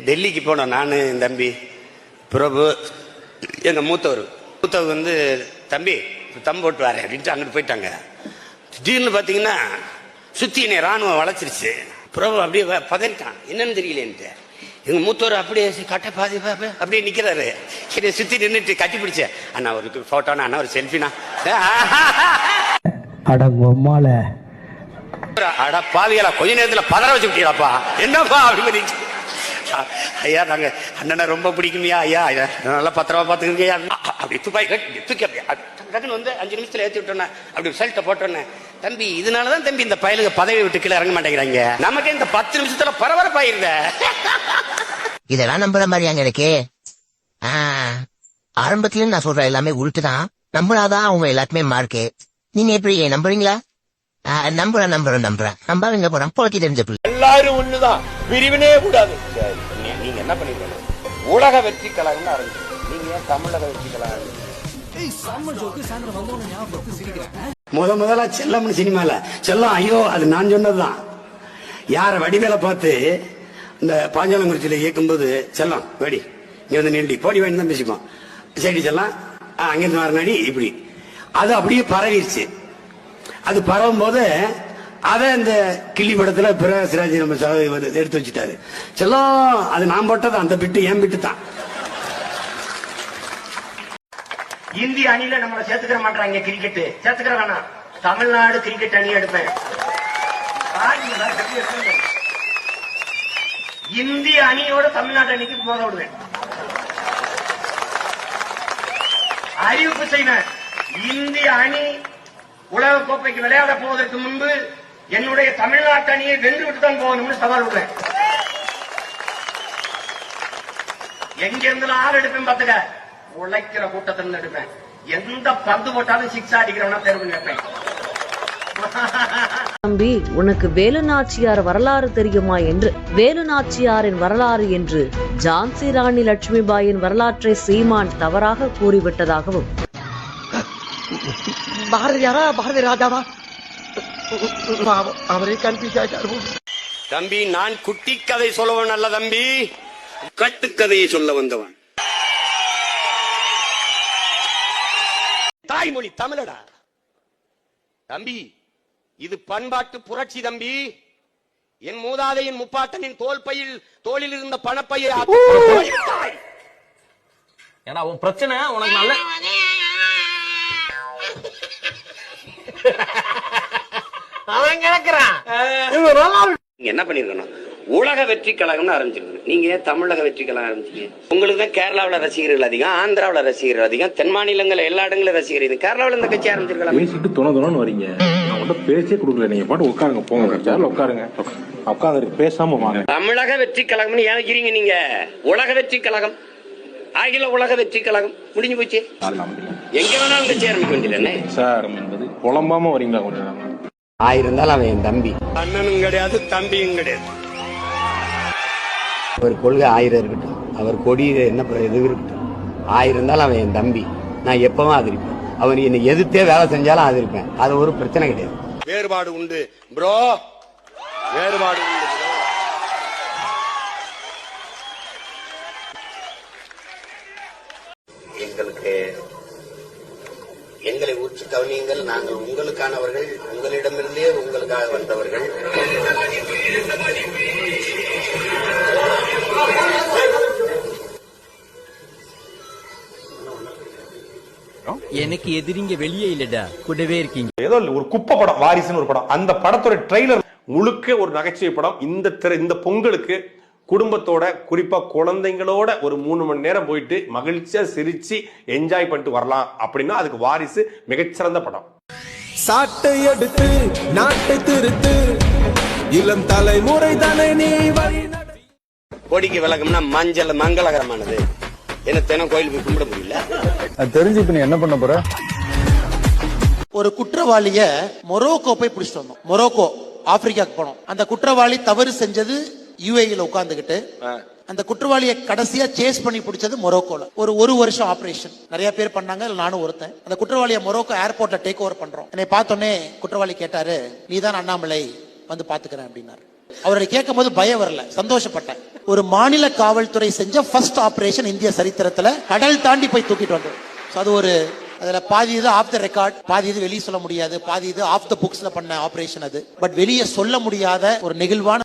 டெல்லிக்கு போனோம் நான் என் தம்பி பிரபு எங்கள் மூத்தவர் வந்து தம்பி தம்பு போட்டு வரேன் அப்படின்ட்டு அங்கிட்டு போயிட்டாங்க. திடீர்னு பார்த்தீங்கன்னா சுற்றி என்னை ராணுவம் வளைச்சிருச்சு. பிரபு அப்படியே பதறிட்டான், என்னன்னு தெரியலேன்ட்டு. எங்கள் மூத்தவர் அப்படியே கட்ட பாதி அப்படியே நிற்கிறாரு. என்னை சுற்றி நின்றுட்டு கட்டி பிடிச்சேன். அண்ணா ஒரு ஃபோட்டோனா, அண்ணா ஒரு செல்ஃபினா. அட பாவிகளா, கொஞ்ச நேரத்தில் பதற வச்சு விட்டீங்களாப்பா, என்னப்பா அப்படி ஐயா நாங்க அண்ணனை ரொம்ப பிடிக்குமையா ஐயா, நல்லா பத்திரமா பாத்துக்கீங்க அப்படி துப்பாக்கி தூக்கி அப்படியே வந்து 5 நிமிஷத்துல ஏற்றி விட்டோன்னே அப்படி ரிசல்ட்டை போட்டோன்னே, தம்பி இதனாலதான் தம்பி இந்த பயலுக்கு பதவி விட்டு கீழே இறங்க மாட்டேங்கிறாங்க. நமக்கு இந்த 10 நிமிஷத்துல பரபரப்பாயிருந்த இதெல்லாம் நம்புற மாதிரியாங்க இருக்கு. ஆரம்பத்திலும் நான் சொல்ற எல்லாமே உருட்டுதான், நம்புறாதான் அவங்க எல்லாருமே மார்க்கு. நீங்க எப்படி நம்புறீங்களா? நம்புறேன் நம்பாவீங்க போறேன் பொழக்கி தெரிஞ்ச பிள்ளை. எல்லாரும் ஒண்ணுதான், பிரிவினே கூடாது. நீங்க என்ன பண்ணிருக்கீங்க? உலக வெற்றி கழகம் ஆரம்பிச்சு, நீங்க தமிழக வெற்றி கழகம் முதலா செல்லம் சினிமால செல்லம். ஐயோ அது நான் சொன்னதுதான். யார வடிவேல பார்த்து இந்த பாஞ்சாலங்குறிச்சியில இயக்கும்போது, செல்லம் வெடி இங்க வந்து நின்றி போடி வாங்கி தான் பேசிப்போம். சரி செல்லம் அங்கிருந்து வரநாடி இப்படி அது அப்படியே பரவிடுச்சு. அது பரவும் போது அத இந்த கிள்ளி படத்துல பிரகாஷ்ராஜ் நம்ம எடுத்து வச்சுட்டாரு. செல்லம் அது நான் போட்டது, அந்த பிட்டு என் பிட்டு தான். இந்திய அணியில நம்மளை சேர்த்துக்கிற மாட்டாங்க. கிரிக்கெட் சேர்த்துக்கிற வேணாம், தமிழ்நாடு கிரிக்கெட் அணி எடுப்பேன். இந்திய அணியோட தமிழ்நாடு அணிக்கு போக விடுவேன். அறிவிப்பு செய்வேன், இந்திய அணி உலக கோப்பைக்கு விளையாட போவதற்கு முன்பு என்னுடைய தமிழ்நாட்டு அணியை வென்று விட்டு தான் போகணும்னு சவால் விடுவேன். எங்க இருந்து ஆள் எடுப்பேன் பாத்துக்க, உழைக்கிற கூட்டத்தில் எடுப்பேன். எந்த பந்து போட்டாலும் 6 அடிக்கிறவனா தேர்வு நிற்பேன். தம்பி, உனக்கு வேலு நாச்சியார் வரலாறு தெரியுமா என்று வேலு நாச்சியாரின் வரலாறு என்று ஜான்சி ராணி லட்சுமிபாயின் வரலாற்றை சீமான் தவறாக கூறிவிட்டதாகவும், பாரதியாரா பாரதி ராஜாவா அவரே கன்ஃபியூஸ் ஆயிட்டாரு. தம்பி நான் குட்டி கதை சொல்லவன் அல்ல தம்பி, கட்டுக்கதையை சொல்ல வந்தவன். தாய்மொழி தமிழடா தம்பி, இது பண்பாட்டு புரட்சி தம்பி. என் மூதாதையின் முப்பாட்டனின் தோளில் இருந்த பணப்பையை ஏன்னா உன் பிரச்சனை உனக்கு நல்ல அவன் கிடக்குறான். என்ன பண்ணிருக்கணும்? உலக வெற்றி கழகம்னு ஆரம்பிச்சிருக்கணும். நீங்க தமிழக வெற்றி கழகம் ஆரம்பிச்சீங்க. உங்களுக்கு தான் கேரளாவில் ரசிகர்கள் அதிகம், ஆந்திராவில் ரசிகர்கள் அதிகம், தென் மாநிலங்கள் எல்லா இடங்களும் ரசிகர்கள். கேரளாவில் இந்த கட்சி ஆரம்பிச்சிருக்கலாம். பேசிட்டு தொண வரீங்க, நான் மட்டும் பேச்சே கொடுக்கல. நீங்க பாட்டு உட்காருங்க, போங்க சேர்ல உட்காருங்க, உட்காந்து பேசாம வாங்க. தமிழக வெற்றி கழகம்னு ஏன் வைக்கிறீங்க நீங்க? உலக வெற்றி கழகம், அகில உலக வெற்றி கழகம் முடிஞ்சு போச்சு. எங்க வேணாலும் கட்சி ஆரம்பிக்க வேண்டியது சார். புலம்பாம வரீங்களா கொஞ்சம்? ஆயிருந்தாலும் அவன் என் தம்பி, அண்ணனும் கிடையாது தம்பியும் கிடையாது. அவர் கொள்கை 1000 இருக்கட்டும், அவர் கொடி என்ன எது இருக்கட்டும், 1000 இருந்தாலும் அவன் என் தம்பி. நான் எப்பவும் ஆதரிப்பேன். அவன் என்னை எதிர்த்தே வேலை செஞ்சாலும் ஆதரிப்பேன். அது ஒரு பிரச்சனை கிடையாது. வேறுபாடு உண்டு ப்ரோ, வேறுபாடு உண்டு. எங்களை உற்று கவனியுங்கள். நாங்கள் உங்களுக்கானவர்கள், உங்களிடமிருந்தே உங்களுக்காக வந்தவர்கள். எனக்கு எதிரிங்க வெளியே இல்லடா, கூடவே இருக்கீங்க. ஏதோ ஒரு குப்பை படம் வாரிசுன்னு ஒரு படம், அந்த படத்தோட ட்ரெய்லர் முழுக்க ஒரு நகைச்சுவை படம். இந்த பொங்கலுக்கு குடும்பத்தோட, குறிப்பா குழந்தைங்களோட ஒரு 3 மணி நேரம் போயிட்டு மகிழ்ச்சியா சிரிச்சு என்ஜாய் பண்ணிட்டு வரலாம் அப்படின்னா அதுக்கு வாரிசு மிகச்சிறந்த படம். சாட்டை எடுத்து நாட்டை திருத்து, இளம் தலைமுறை தானே நீ வழி. கொடிக்கு விளக்கம்னா மஞ்சள் மங்களகரமானது. என்ன தினம் கோயில் போய் கும்பிட முடியல. தெரிஞ்சு இப்ப நீ என்ன பண்ண போற? ஒரு குற்றவாளிய மொரோக்கோ போய் பிடிச்சிட்டு வந்தோம். மொரோக்கோ ஆப்பிரிக்காக்கு போனோம். அந்த குற்றவாளி தவறு செஞ்சது யுஏஇல உட்கார்ந்துகிட்டு, அந்த குற்றவாளியை கடைசியா சேஸ் பண்ணி பிடிச்சது மொரோக்கோல. ஒரு வருஷம் ஆபரேஷன் நிறைய பேர் பண்ணாங்க, நானும் ஒருத்தன். அந்த குற்றவாளியை மொரோக்கோ ஏர்போர்ட்ல டேக் ஓவர் பண்றோம். என்னை பார்த்தோன்னே குற்றவாளி கேட்டாரு, நீதான் அண்ணாமலை, வந்து பாத்துக்கிறேன் அப்படின்னாரு. அவரை கேட்கும் போது பயம் வரல, சந்தோஷப்பட்டேன். ஒரு மாநில காவல்துறை செஞ்ச ஃபர்ஸ்ட் ஆபரேஷன் இந்திய சரித்திரத்துல. கடல் தாண்டி போய் தூக்கிட்டு வந்தோம். அது ஒரு அதுல பாதி இது ஆஃப் த ரெக்கார்ட், பாதி இது வெளியே சொல்ல முடியாது, பாதி இது ஆஃப் த புக்ஸ்ல பண்ண ஆபரேஷன் அது. பட் வெளியே சொல்ல முடியாத ஒரு நெகிழ்வான